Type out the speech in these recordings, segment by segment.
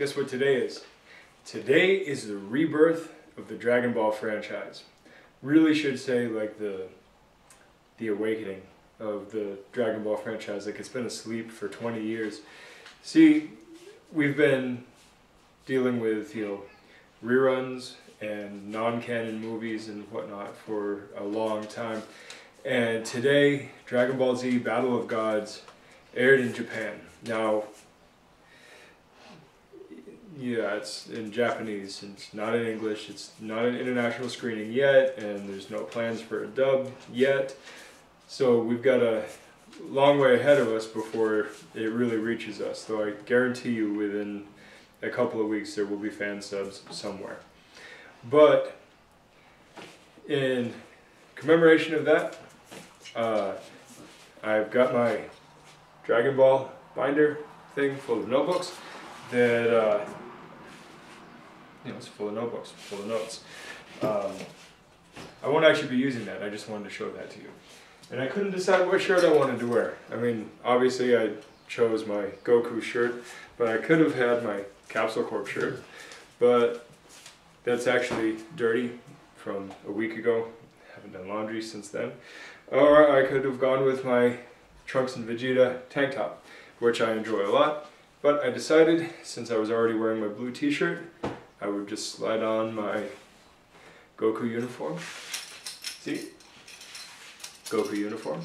Guess what today is? Today is the rebirth of the Dragon Ball franchise. Really should say like the awakening of the Dragon Ball franchise. Like it's been asleep for 20 years. See, we've been dealing with, reruns and non-canon movies and whatnot for a long time. And today, Dragon Ball Z Battle of Gods aired in Japan. Now, yeah, it's in Japanese, it's not in English, it's not an international screening yet, and there's no plans for a dub yet. So we've got a long way ahead of us before it really reaches us, though I guarantee you within a couple of weeks there will be fan subs somewhere. But in commemoration of that, I've got my Dragon Ball binder thing full of notebooks that, it's full of notebooks, full of notes. I won't actually be using that, I just wanted to show that to you. And I couldn't decide what shirt I wanted to wear. I mean, obviously I chose my Goku shirt, but I could have had my Capsule Corp shirt. But that's actually dirty from a week ago. Haven't done laundry since then. Or I could have gone with my Trunks and Vegeta tank top, which I enjoy a lot. But I decided, since I was already wearing my blue t-shirt, I would just slide on my Goku uniform. See? Goku uniform.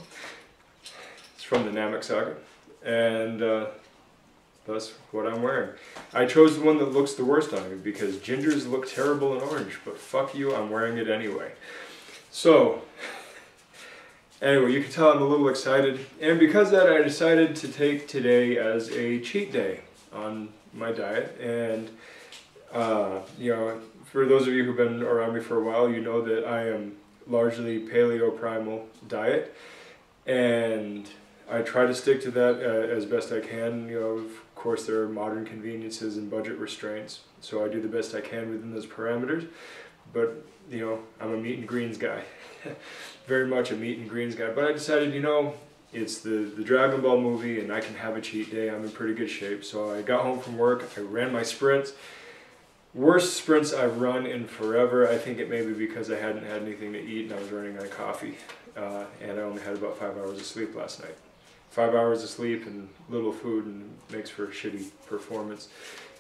It's from the Namek Saga. And that's what I'm wearing. I chose the one that looks the worst on me because gingers look terrible in orange, but fuck you, I'm wearing it anyway. So, anyway, you can tell I'm a little excited. And because of that, I decided to take today as a cheat day on my diet. And, for those of you who've been around me for a while, you know that I am largely paleo-primal diet. And I try to stick to that as best I can. Of course, there are modern conveniences and budget restraints, so I do the best I can within those parameters. But, I'm a meat and greens guy. Very much a meat and greens guy. But I decided, it's the Dragon Ball movie and I can have a cheat day. I'm in pretty good shape. So I got home from work, I ran my sprints. Worst sprints I've run in forever. I think it may be because I hadn't had anything to eat and I was running on coffee. And I only had about 5 hours of sleep last night. 5 hours of sleep and little food and makes for a shitty performance.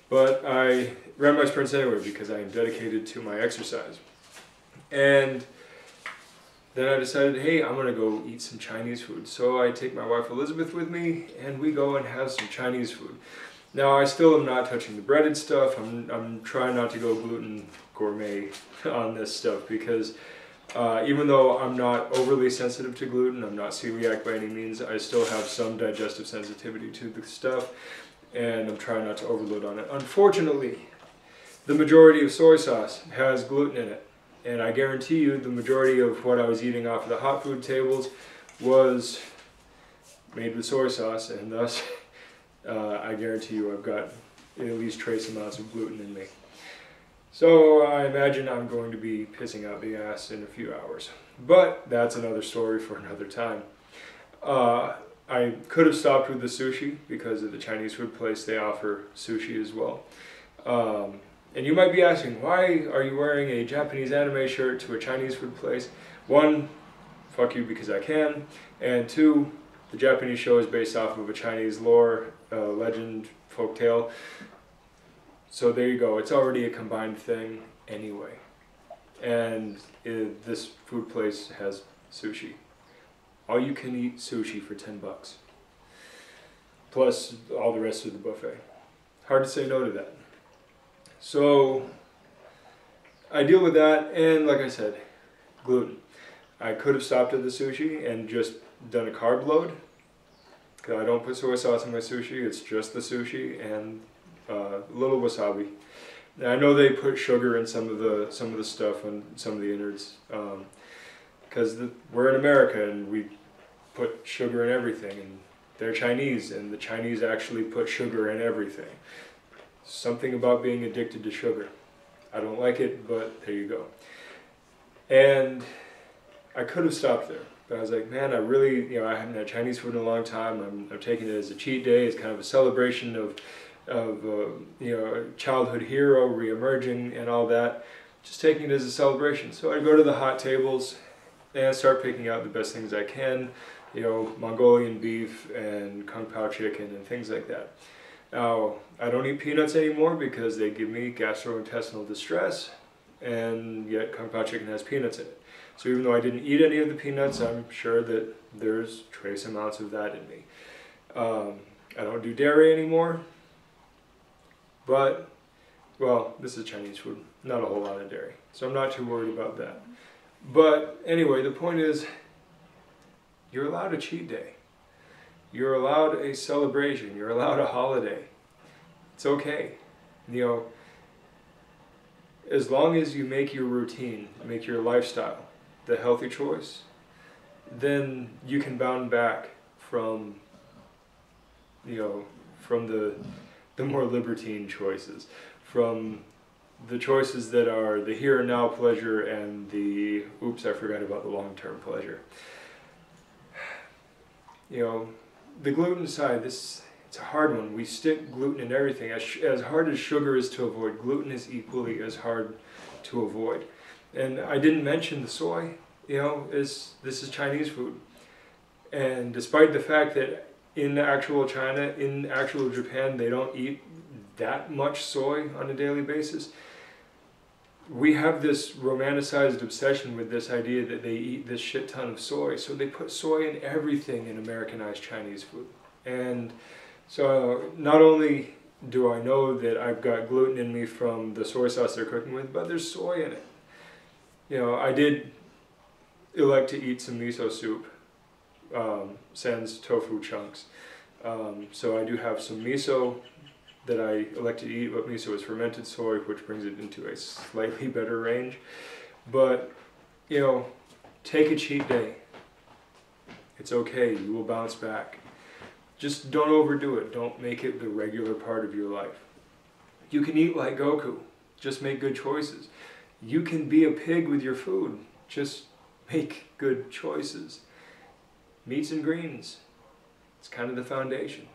But I ran my sprints anyway because I am dedicated to my exercise. And then I decided, hey, I'm gonna go eat some Chinese food. So I take my wife Elizabeth with me and we go and have some Chinese food. Now I still am not touching the breaded stuff. I'm trying not to go gluten gourmet on this stuff because even though I'm not overly sensitive to gluten, I'm not celiac by any means, I still have some digestive sensitivity to the stuff, and I'm trying not to overload on it. Unfortunately, the majority of soy sauce has gluten in it, and I guarantee you the majority of what I was eating off of the hot food tables was made with soy sauce, and thus I guarantee you I've got at least trace amounts of gluten in me. So I imagine I'm going to be pissing out the ass in a few hours. But that's another story for another time. I could have stopped with the sushi because at the Chinese food place they offer sushi as well. And you might be asking, why are you wearing a Japanese anime shirt to a Chinese food place? One, fuck you because I can. And two, the Japanese show is based off of a Chinese lore, legend, folktale. So there you go, it's already a combined thing anyway. And this food place has sushi. All you can eat sushi for 10 bucks. Plus all the rest of the buffet. Hard to say no to that. So I deal with that, and like I said, gluten. I could have stopped at the sushi and just done a carb load. I don't put soy sauce in my sushi, it's just the sushi and a little wasabi. Now, I know they put sugar in some of the stuff and some of the innards because we're in America and we put sugar in everything, and they're Chinese and the Chinese actually put sugar in everything. Something about being addicted to sugar. I don't like it, but there you go. And I could have stopped there. But I was like, man, I really, I haven't had Chinese food in a long time. I'm taking it as a cheat day. It's kind of a celebration of childhood hero re-emerging and all that, just taking it as a celebration. So I go to the hot tables and start picking out the best things I can, Mongolian beef and Kung Pao chicken and things like that. Now, I don't eat peanuts anymore because they give me gastrointestinal distress, and yet Kung Pao chicken has peanuts in it. So even though I didn't eat any of the peanuts, I'm sure that there's trace amounts of that in me. I don't do dairy anymore, but, well, this is Chinese food, not a whole lot of dairy, so I'm not too worried about that. But anyway, the point is, you're allowed a cheat day. You're allowed a celebration. You're allowed a holiday. It's okay. As long as you make your routine, make your lifestyle the healthy choice, then you can bounce back from the more libertine choices, from the choices that are the here and now pleasure and the, oops, I forgot about the long-term pleasure. The gluten side, it's a hard one. We stick gluten in everything. As hard as sugar is to avoid, gluten is equally as hard to avoid. And I didn't mention the soy. This is Chinese food. And despite the fact that in actual China, in actual Japan, they don't eat that much soy on a daily basis, we have this romanticized obsession with this idea that they eat this shit ton of soy. So they put soy in everything in Americanized Chinese food. And so not only do I know that I've got gluten in me from the soy sauce they're cooking with, but there's soy in it. I did elect to eat some miso soup, sans tofu chunks. So I do have some miso that I elected to eat, but miso is fermented soy, which brings it into a slightly better range. But, take a cheat day. It's okay, you will bounce back. Just don't overdo it. Don't make it the regular part of your life. You can eat like Goku. Just make good choices. You can be a pig with your food. Just make good choices. Meats and greens. It's kind of the foundation,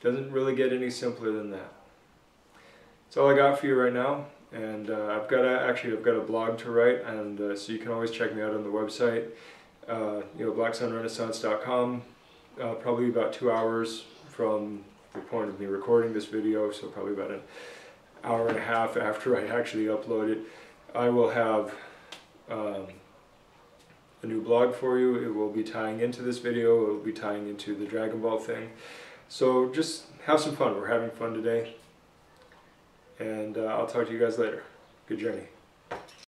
Doesn't really get any simpler than that. That's all I got for you right now, and I've got a blog to write, and so you can always check me out on the website, blacksunrenaissance.com. Probably about 2 hours from the point of me recording this video, so probably about an hour and a half after I actually upload it, I will have a new blog for you. It will be tying into this video. It will be tying into the Dragon Ball thing. So just have some fun. We're having fun today. And I'll talk to you guys later. Good journey.